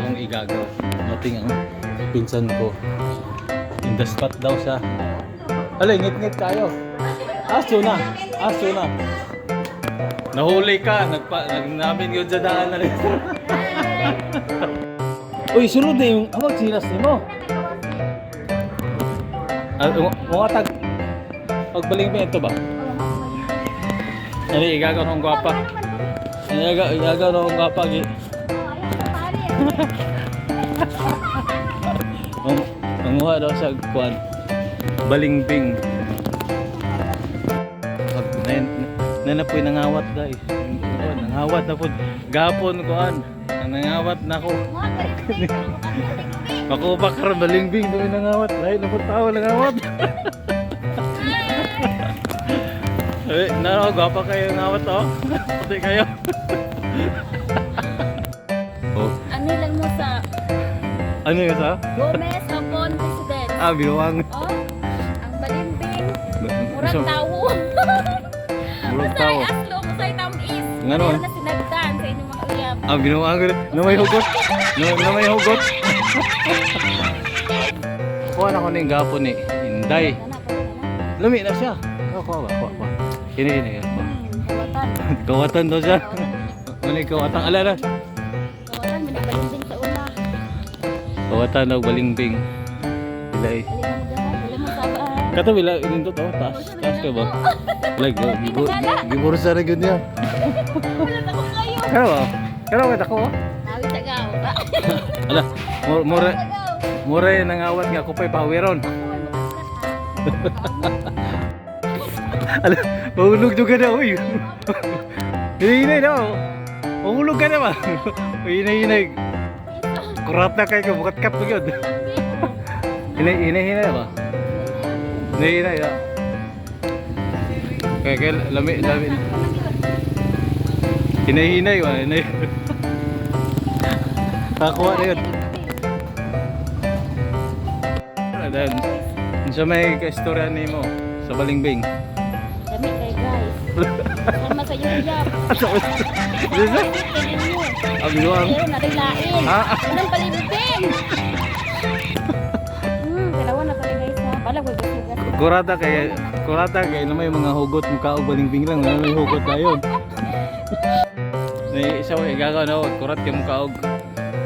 akong igagaw. Nating ang pinsan ko. In the spot daw siya. Alay, ngit-ngit tayo. Aso na. Aso na. Nahuli ka. Namin yun sa daan na rin. Uy, sunod na yung awag sinas ni mo. Mga tag. Pagbaling mo ito ba? Ano, igagaw ng gwapa. Igagaw ng gwapa. Manguha daw sa kuan. Balingbing. Nanapoy nangawat guys. Nangawat na po. Gapon kuan. Nangawat na ko. Ako bakar balingbing doon nangawat. Lain na po tao nangawat. Eh, naro gwapa kayo ngawat oh. Pati kayo. Oh. Ano lang mo sa Ano yung sa? Gomez Hapon President. Ah, binuwang. Oh, ang balimbing. Murag So, tawo. murag tao. Masay aslo, masay tamis. Ngano? Meron na sinagdan sa inyong mga uyab. Ah, binuwang ko. Na may hugot. Na may hugot. Kuha na ko na yung gapon ni Inday. Lumi na siya. Kuha ba? Kuha. Kini. Kawatan. Kawatan daw siya. Ano yung kawatan? Alala. Kawatan, may balimbing sa una. Kawatan daw balingbing. Bilay. Dali mo sabaan. Kato bila ininto to. Taas ka ba? Like, giburo sa rin yun niya. Wala na ko kayo. Karo ba? Karo ba ako? Tawi tagaw. Ala, mura yung nangawat nga ko pa'y pawiron. Ala, mahulog juga na, uy. Hinay na, oh. Mahulog ka na ba? Hinay. Kurap na kayo, bukat kap mo yun. Hinay ba? Hinay na. Kaya lami. Hinay ba? Hinay. Kakuha na yun. Dahil sa may kaistorya ni mo sa balingbing. Dami kay guys. Sama sa iyo yap. Ang binuang. Pero narilain. Unang palibutin. Kailangan na pala guys ha. Bala ko gusto. Kurata kay na may mga hugot mukha og balingbing lang, na may hugot na yun. Nay isa way gagaw na kurat kay mukha og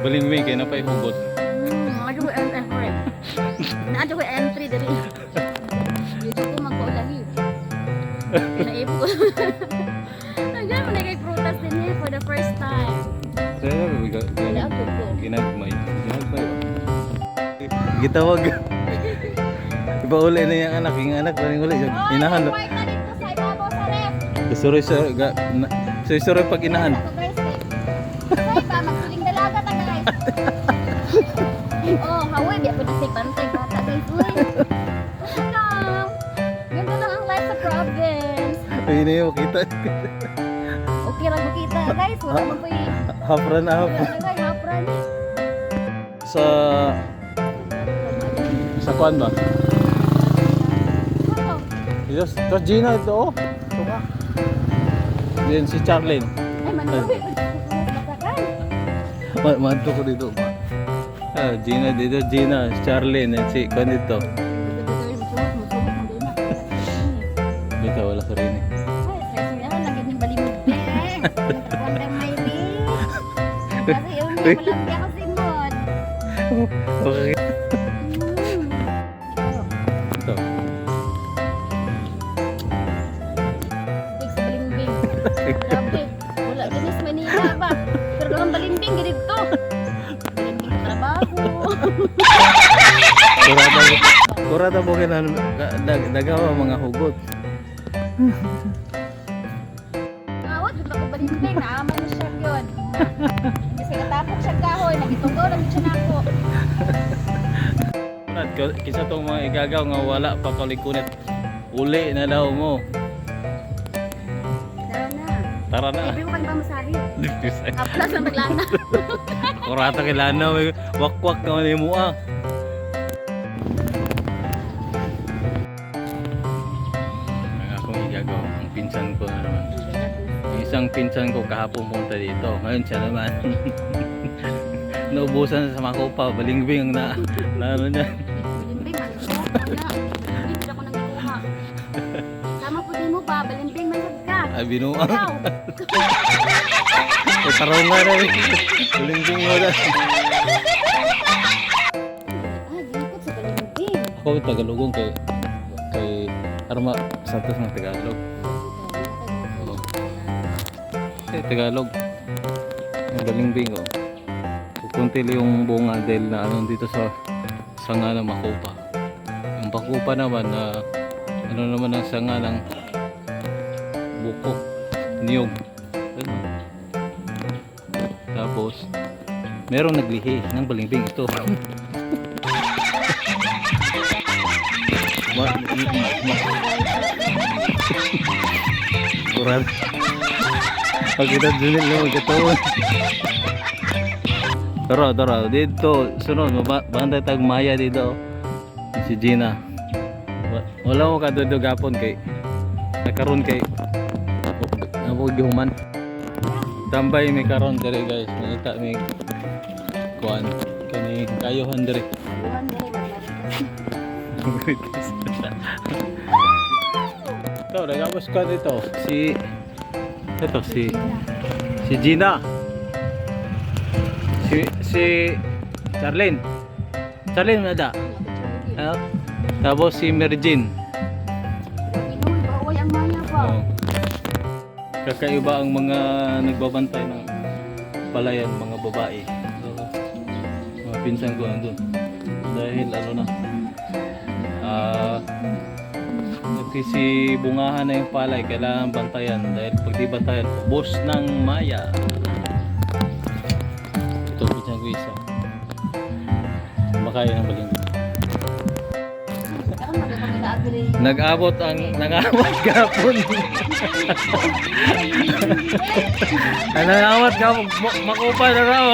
balingbing kay na pay hugot. Aduh entry. Na aduh entry dari. Dito ko magkaulahi. Naipo ko. Nagyan mo na kay prutas din here for the first time. Saya ginagmay. Gitawag. Ipauli na yung anak paring uli. Inahan. White na dito sa ibabaw sa ref. Suroy pag inahan. Ay ba, magsuling dalaga ta guys. Oh, hawi, di ako na si Pantay bata guys. Uy. Welcome. Ganda lang ang life sa province. Ayun na yun, kita. Okay lang makita guys. Wala mo po yung... Hapran. Hapran. Sa kuan ba? Dito, to Gina ito oh. Ito nga. Yan si Charlene. Ay, manuwi. Manto ko dito. Gina dito, Gina, Charlene, and si kuan dito. Dito wala sa rin eh. Kasi yung malaki ako si Mod. Okay. Ito. Big sa balimbing. Grabe. Wala din sa Manila ba? Pero ang balimbing ganito. Balimbing sa trabaho. Kurata mo nagawa mga hugot. Awat, yung ako balimbing. Naaman mo siya yun. Kasi natapok siya kahoy. Nagitugaw lang siya na ako. Kisa tong mga igagaw nga wala pa kalikunet. Uli na daw mo. Tara na. Libre mo ka ba masabi? Aplas na maglana. Kurata kay lana, wakwak naman yung mua. Ang akong igagaw, ang pinsan ko na naman. Yung isang pinsan ko kahapon punta dito. Ngayon siya naman. naubusan sa makupa, balingbing ang na ano niya. Balimbing, maligko. Wala. Balimbing, hindi ako nang ikuha. Sama po din mo ba? Balimbing, mayroon ka. Ay, binuang. Ikaw. Ay, tarong nga rin. Balingbing mo na. Gikot sa balimbing. Ako, Tagalogong kay Arma Santos ng Tagalog. Oo. Tagalog. Ang balingbing ko. Kunti lang yung bunga dahil na ano dito sa sanga ng makupa. Yung makupa naman na ano naman ang sanga ng buko, niyog. Ano? Tapos merong naglihi ng balingbing ito. Kuran. Pagkita dun lang magkataon. Tara, dito, sunod, mabanda tag Maya dito. Si Gina. Wala ko kadudo gapon kay nakaroon kay nabugyuman. Tambay may karon dire guys, makita may kuan kani kayohan dire. Buwan din, magmaritas. Ito, nagamos ko dito. Si Gina. Si Charlene nada. Ano? Tapos si Merjin. Inuwi, bawal ang maya pa. Oh. Kakaiba ang mga nagbabantay ng palayan, mga babae. So, mga pinsan ko nandun. Dahil ano na, nagsisibungahan na yung palay, kailangan bantayan. Dahil pag di bantayan, ubos ng maya. Ito, pinsan ko isa. Makain ng baling. Karon magkakami na agri. Nag-abot gapon. Nag-awat gapon, makupa na raw.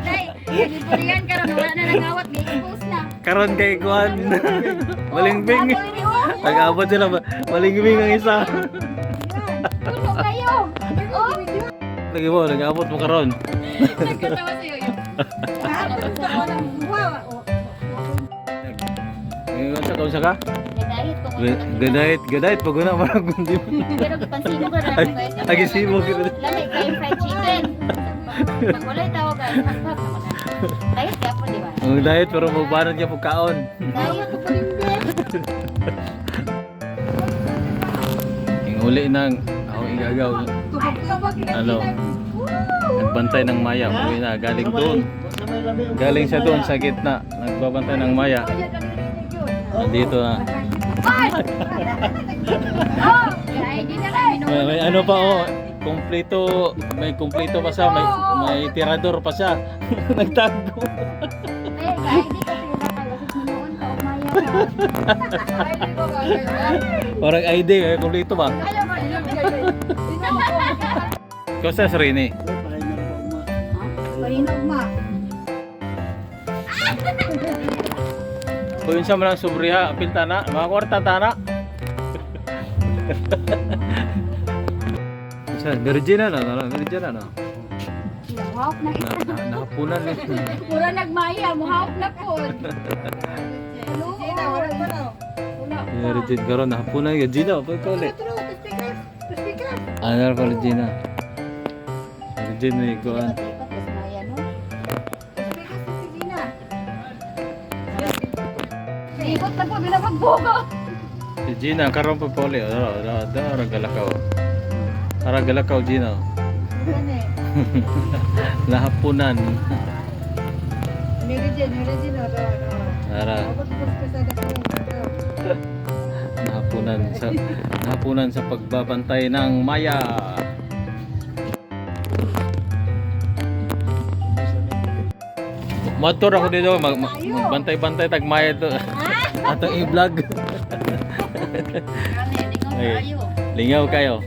Day, nagipurihan ka ron, wala na nangawat, may expose na. Karon kay kuan. Balingbing. Oh, baboy ni oh. Nag-abot sila, balingbing ang isa. Puno kayo. Oh, Lagi mo, nag-abot mo karon. nagkatawa sa'yo yun. Ngayon sa kaunsa ka? Nagdahit ko kung Gadait pag una marag kundi mo. pero pansino ko na lang guys. Agisimo kita. Lamay kayo fried chicken. Pag wala tawag guys, hagpag naman na. Diet ka po, di ba? Ang diet pero magbanat niya pagkaon. Diet ko pa rin din. Yung uli nang ako igagaw. Ano? Nagbantay ng maya. Uwi na, galing doon. Galing siya doon sa gitna. Nagbabantay ng maya. Nandito na. Oh, ay, di na kami May ano pa oh. Kompleto, may kompleto pa siya, may tirador pa siya. Nagtago. Eh, guys, di ka sila kayo. Sinuon ka, umaya ka. Parang ID, kompleto ba? Kasi sa Rini. Parinog ma. Kung siya malang sobriha, pintana, mga kwarta tana. Sa Virgin na, Virgin na. Muhawak na kita. Nakapunan eh. Pura nagmaya, muhawak na po. Virgin karon nakapunan ka Gina, pa ka ulit. Ano pa Gina? Virgin ni kuan. Ikot na po, binabagbugo. Si Gina karon pa poli. Ragalakaw. Ragalakaw Gina. Nahapunan. Ara. Nahapunan sa pagbabantay ng maya. Motor ako dito, magbantay-bantay tag maya to. Atong i-vlog. Lingaw kayo.